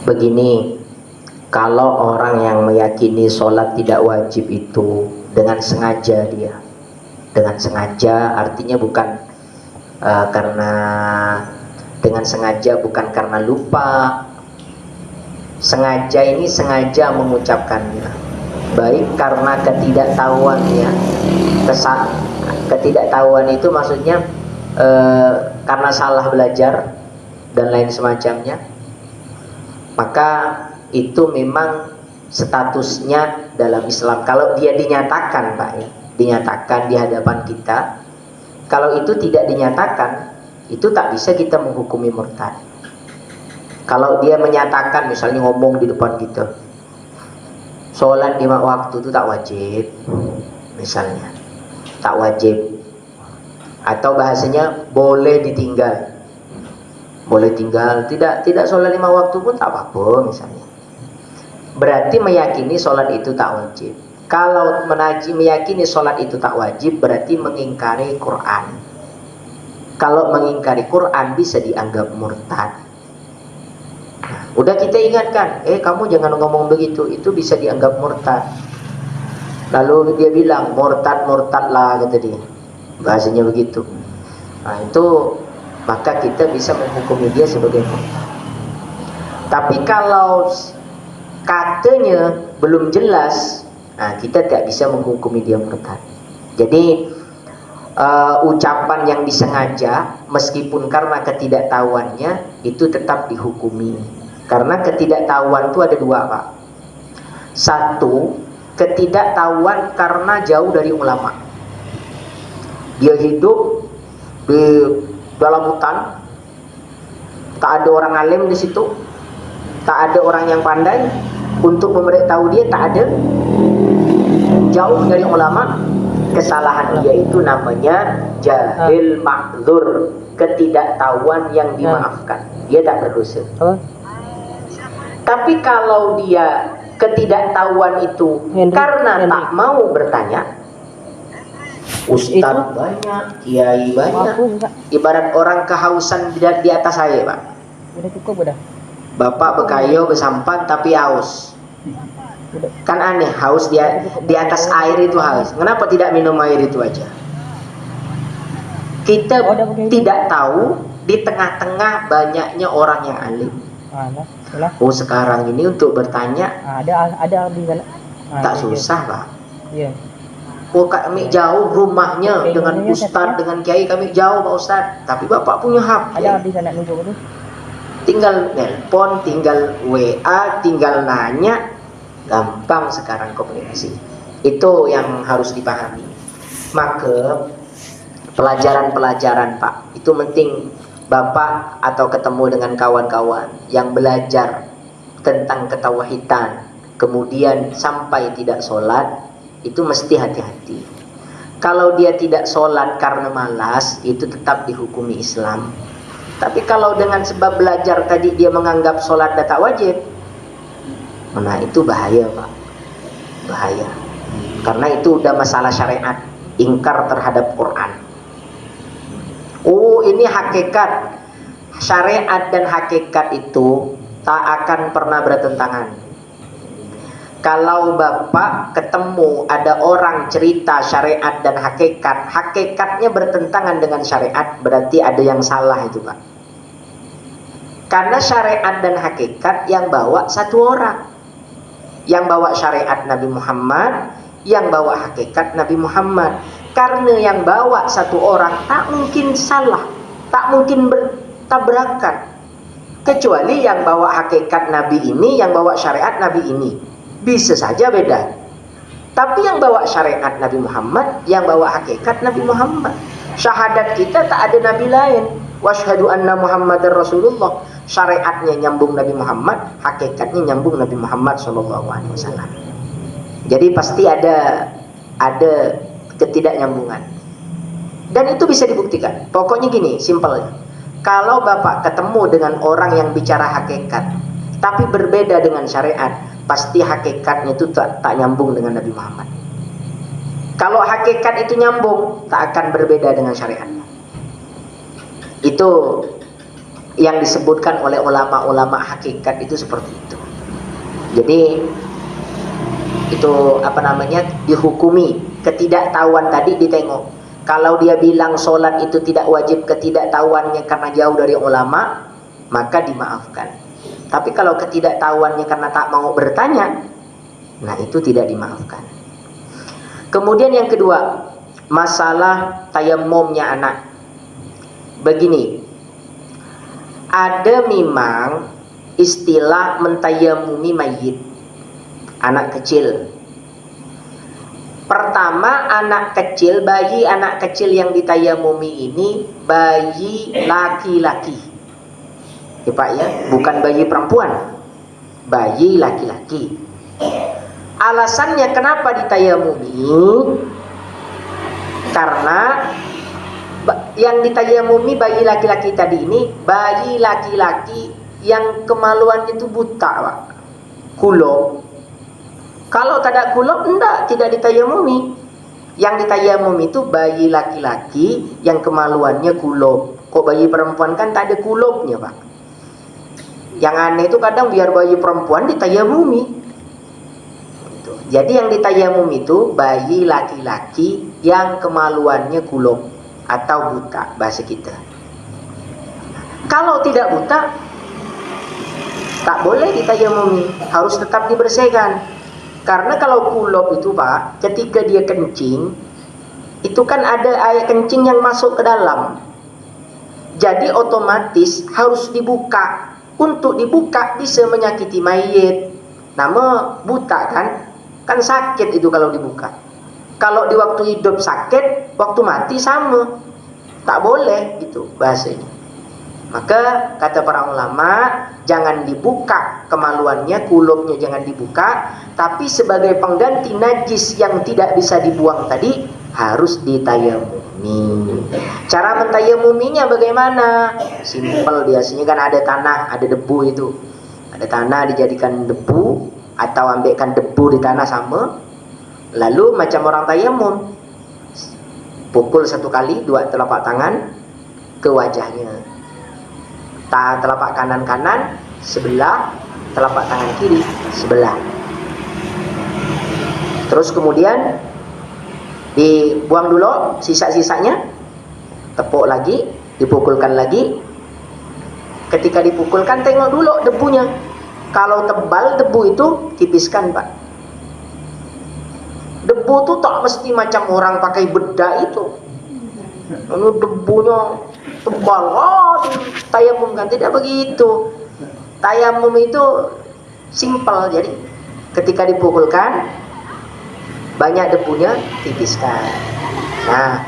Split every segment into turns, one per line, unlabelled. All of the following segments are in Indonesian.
Begini, kalau orang yang meyakini sholat tidak wajib itu dengan sengaja dengan sengaja artinya bukan karena dengan sengaja, bukan karena lupa. Sengaja ini sengaja mengucapkannya, baik karena ketidaktahuannya. Ketidaktahuan itu maksudnya karena salah belajar dan lain semacamnya, maka itu memang statusnya dalam Islam. Kalau dia dinyatakan, Pak, ya, dinyatakan di hadapan kita. Kalau itu tidak dinyatakan, itu tak bisa kita menghukumi murtad. Kalau dia menyatakan, misalnya ngomong di depan kita, sholat 5 waktu itu tak wajib, misalnya tak wajib, atau bahasanya boleh ditinggal, tidak sholat 5 waktu pun tak apa-apa misalnya, berarti meyakini sholat itu tak wajib. Kalau meyakini sholat itu tak wajib, berarti mengingkari Quran. Kalau mengingkari Quran bisa dianggap murtad. Udah kita ingatkan, kamu jangan ngomong begitu, itu bisa dianggap murtad. Lalu dia bilang, murtad lah, kata dia, bahasanya begitu. Nah itu, maka kita bisa menghukumi dia sebagai murtad. Tapi kalau katanya belum jelas, nah kita tidak bisa menghukumi dia murtad. Jadi ucapan yang disengaja, meskipun karena ketidaktahuannya, itu tetap dihukumi. Karena ketidaktahuan itu ada 2, Pak. 1, ketidaktahuan karena jauh dari ulama. Dia hidup di dalam hutan, tak ada orang alim di situ, tak ada orang yang pandai untuk memberitahu dia, tak ada. Jauh dari ulama. Kesalahan dia itu namanya jahil ma'dzur, ketidaktahuan yang dimaafkan. Dia tak berdosa. Tapi kalau dia ketidaktahuan itu karena tak mau bertanya, ustaz banyak, kiai banyak, ibarat orang kehausan di atas saya, Pak. Bapak bekayo besampan tapi haus. Kan aneh, haus dia di atas air itu haus. Kenapa tidak minum air itu aja? Kita tidak tahu di tengah-tengah banyaknya orang yang alim. Oh sekarang ini untuk bertanya
ada di sana.
Tak susah, Pak.
Iya.
Oh kami jauh rumahnya dengan ustaz, dengan kiai kami jauh, Pak Ustaz. Tapi Bapak punya HP.
Ada di sana nunggu itu.
Tinggal nelpon, tinggal WA, tinggal nanya, gampang sekarang komunikasi. Itu yang harus dipahami. Maka pelajaran-pelajaran, Pak, itu penting. Bapak atau ketemu dengan kawan-kawan yang belajar tentang ketauhidan, kemudian sampai tidak sholat, itu mesti hati-hati. Kalau dia tidak sholat karena malas, itu tetap dihukumi Islam. Tapi kalau dengan sebab belajar tadi dia menganggap sholat tak wajib, nah itu bahaya, Pak. Bahaya. Karena itu udah masalah syariat, ingkar terhadap Quran. Oh ini hakikat. Syariat dan hakikat itu tak akan pernah bertentangan. Kalau Bapak ketemu ada orang cerita syariat dan hakikat, hakikatnya bertentangan dengan syariat, berarti ada yang salah itu, Pak. Karena syariat dan hakikat yang bawa satu orang. Yang bawa syariat Nabi Muhammad, yang bawa hakikat Nabi Muhammad. Karena yang bawa satu orang tak mungkin salah, tak mungkin bertabrakan. Kecuali yang bawa hakikat Nabi ini, yang bawa syariat Nabi ini. Bisa saja beda. Tapi yang bawa syariat Nabi Muhammad, yang bawa hakikat Nabi Muhammad. Syahadat kita tak ada Nabi lain. Washhadu anna Muhammadar Rasulullah. Syariatnya nyambung Nabi Muhammad, hakikatnya nyambung Nabi Muhammad SAW. Jadi pasti ada ketidaknyambungan. Dan itu bisa dibuktikan. Pokoknya gini, simpelnya. Kalau Bapak ketemu dengan orang yang bicara hakikat, tapi berbeda dengan syariat, pasti hakikatnya itu tak nyambung dengan Nabi Muhammad. Kalau hakikat itu nyambung, tak akan berbeda dengan syariatnya. Itu yang disebutkan oleh ulama-ulama hakikat itu seperti itu. Jadi itu apa namanya, dihukumi ketidaktahuan tadi ditengok. Kalau dia bilang sholat itu tidak wajib ketidaktahuannya karena jauh dari ulama, maka dimaafkan. Tapi kalau ketidaktahuannya karena tak mau bertanya, nah itu tidak dimaafkan. Kemudian yang kedua, masalah tayammumnya anak. Begini, ada memang istilah mentayamumi mayit, anak kecil. Pertama, anak kecil, bayi anak kecil yang ditayamumi ini bayi laki-laki. Ya Pak ya, bukan bayi perempuan, bayi laki-laki. Alasannya kenapa ditayamumi? Karena yang ditayamumi bayi laki-laki tadi ini bayi laki-laki yang kemaluannya itu buta, Pak. Kulub. Kalau tidak kulub, tidak ditayamumi. Yang ditayamumi itu bayi laki-laki yang kemaluannya kulub. Kok bayi perempuan kan tak ada kulubnya, Pak. Yang aneh itu kadang biar bayi perempuan ditayamumi. Jadi yang ditayamumi itu bayi laki-laki yang kemaluannya kulub atau buta bahasa kita. Kalau tidak buta, tak boleh ditayamumi, harus tetap dibersihkan. Karena kalau kulub itu Pak, ketika dia kencing, itu kan ada air kencing yang masuk ke dalam. Jadi otomatis harus dibuka. Untuk dibuka bisa menyakiti mayit. Nama buta kan sakit itu kalau dibuka. Kalau di waktu hidup sakit, waktu mati sama. Tak boleh gitu bahasanya. Maka kata para ulama, jangan dibuka kemaluannya, kulubnya jangan dibuka, tapi sebagai pengganti najis yang tidak bisa dibuang tadi harus ditayamumi. Cara mentayamuminya bagaimana? Simpel, biasanya kan ada tanah, ada debu itu. Ada tanah dijadikan debu atau ambilkan debu di tanah sama. Lalu macam orang tayamum, pukul 1 kali 2 telapak tangan ke wajahnya. Telapak kanan sebelah, telapak tangan kiri sebelah. Terus kemudian dibuang dulu sisa-sisanya, tepuk lagi, dipukulkan lagi. Ketika dipukulkan tengok dulu debunya. Kalau tebal debu itu tipiskan, Pak. Debu itu tak mesti macam orang pakai bedak itu. Lalu debunya tebal, tayamum kan tidak begitu. Tayamum itu simpel. Jadi ketika dipukulkan banyak debunya tipiskan. Nah,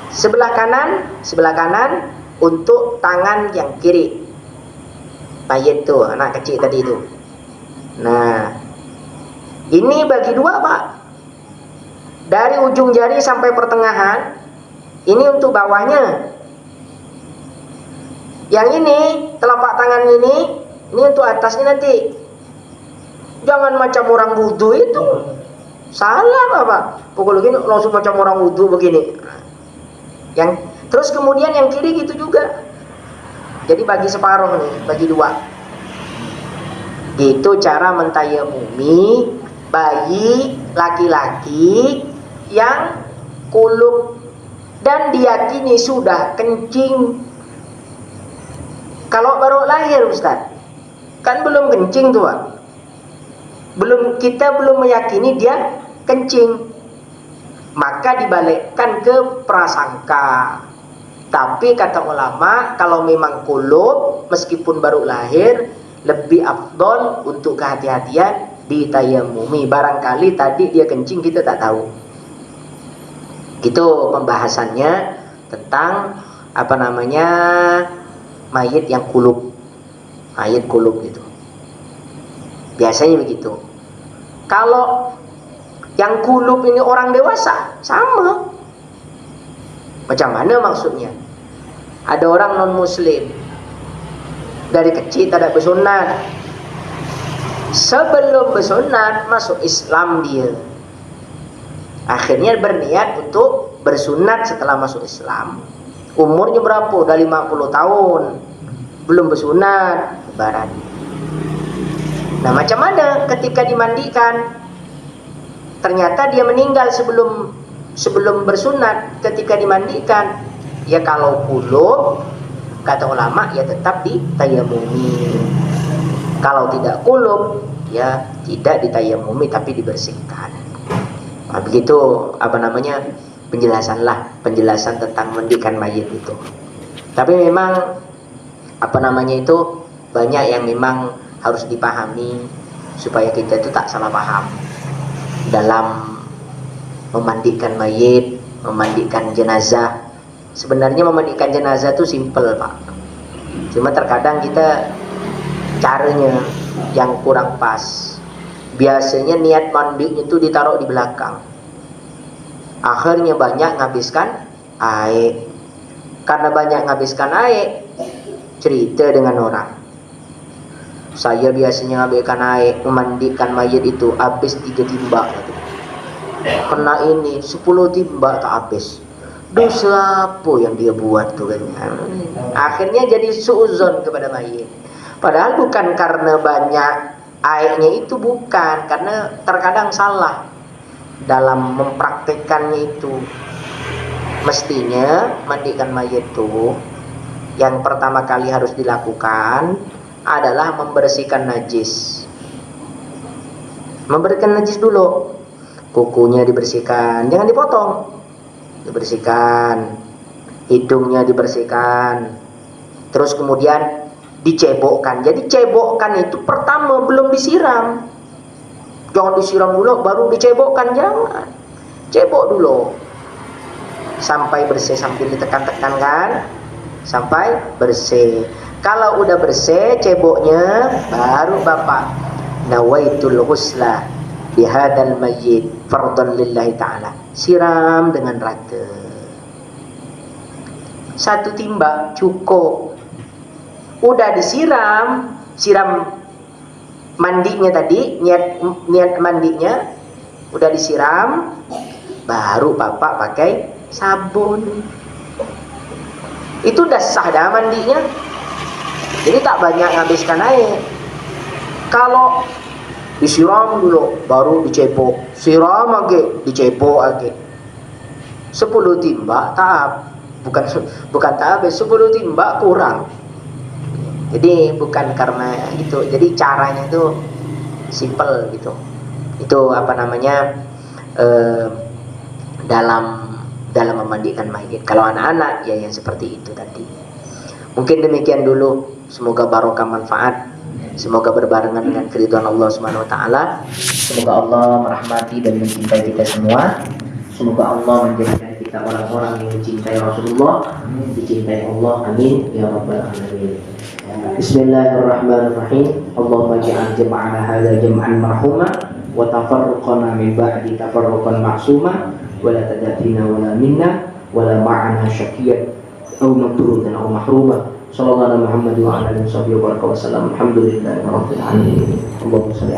sebelah kanan untuk tangan yang kiri. Mayit tuh, anak kecil tadi itu. Nah, ini bagi 2, Pak. Dari ujung jari sampai pertengahan. Ini untuk bawahnya. Yang ini, telapak tangan ini untuk atasnya nanti. Jangan macam orang wudu itu. Salah, Bapak. Pukul gini langsung macam orang wudu begini. Terus kemudian yang kiri gitu juga. Jadi bagi separuh nih, bagi 2. Itu cara mentayamumi bayi laki-laki yang kulub dan diyakini sudah kencing. Kalau baru lahir, Ustaz, kan belum kencing tuh, Pak. Kita belum meyakini dia kencing. Maka dibalikkan ke prasangka. Tapi kata ulama, kalau memang kulub meskipun baru lahir, lebih afdol untuk kehati-hatian ditayamumi. Barangkali tadi dia kencing kita tak tahu. Itu pembahasannya tentang apa namanya mayit yang kulub. Mayit kulub itu. Biasanya begitu. Kalau yang kulub ini orang dewasa, sama. Macam mana maksudnya? Ada orang non muslim dari kecil tidak bersunat. Sebelum bersunat masuk Islam dia. Akhirnya berniat untuk bersunat setelah masuk Islam. Umurnya berapa? Udah 50 tahun. belum bersunat, ibarat. Nah, macam mana ketika dimandikan ternyata dia meninggal sebelum bersunat ketika dimandikan? Ya kalau kulub, kata ulama, ya tetap ditayamumi. Kalau tidak kulub, ya tidak ditayamumi tapi dibersihkan. Nah, begitu penjelasan tentang mandikan mayit itu. Tapi memang banyak yang memang harus dipahami supaya kita itu tak salah paham dalam memandikan mayit, memandikan jenazah. Sebenarnya memandikan jenazah itu simple, Pak. Cuma terkadang kita caranya yang kurang pas. Biasanya niat mandinya itu ditaruh di belakang. Akhirnya banyak nghabiskan air. Karena banyak nghabiskan air, cerita dengan orang. Saya biasanya nghabiskan air memandikan mayit itu habis 3 timba gitu. Kena ini 10 timba tak habis. Dosa apa yang dia buat tuh kan? Akhirnya jadi suuzon kepada mayit. Padahal bukan karena banyak airnya itu, bukan, karena terkadang salah dalam mempraktikkannya itu. Mestinya mandikan mayit itu yang pertama kali harus dilakukan adalah membersihkan najis. Membersihkan najis dulu. Kukunya dibersihkan, jangan dipotong. Dibersihkan, hidungnya dibersihkan, terus kemudian dicebokkan. Jadi cebokkan itu pertama belum disiram, jangan disiram dulu baru dicebokkan, jangan, cebok dulu sampai bersih, sambil ditekan-tekan kan sampai bersih. Kalau udah bersih ceboknya, baru bapak nawaitul ghusla bihadal mayyit fardhan lillahi ta'ala, siram dengan rata. 1 timba cukup. Udah disiram, siram mandinya tadi, niat mandinya udah disiram, baru bapak pakai sabun. Itu udah sah dah mandinya. Jadi tak banyak nghabiskan air. Kalau disiram dulu baru dicepok, siram lagi, dicepok lagi, 10 timba tak, bukan tak habis, 10 timba kurang. Jadi bukan karena itu, jadi caranya itu simple gitu. Itu dalam memandikan mayit. Kalau anak-anak ya yang seperti itu tadi. Mungkin demikian dulu. Semoga barokah manfaat. Semoga berbarengan dengan keridhaan Allah Subhanahu wa taala. Semoga Allah merahmati dan mencintai kita semua. Semoga Allah menjadikan kita orang-orang yang mencintai Rasulullah, dicintai Allah. Amin ya rabbal alamin. Bismillahirrahmanirrahim. Allahumma ja'al jam'ana hadza jam'an marhuma wa tafarruqana min ba'di tafarruqan ma'suma wa la tadatina wa la minna wa la ma'ana syaqiyyan aw mabrudan aw mahruma. Sallallahu alaihi Muhammad wa ala alihi wa sahbihi wa sallam. Alhamdulillahirabbil alamin. Allahumma shalli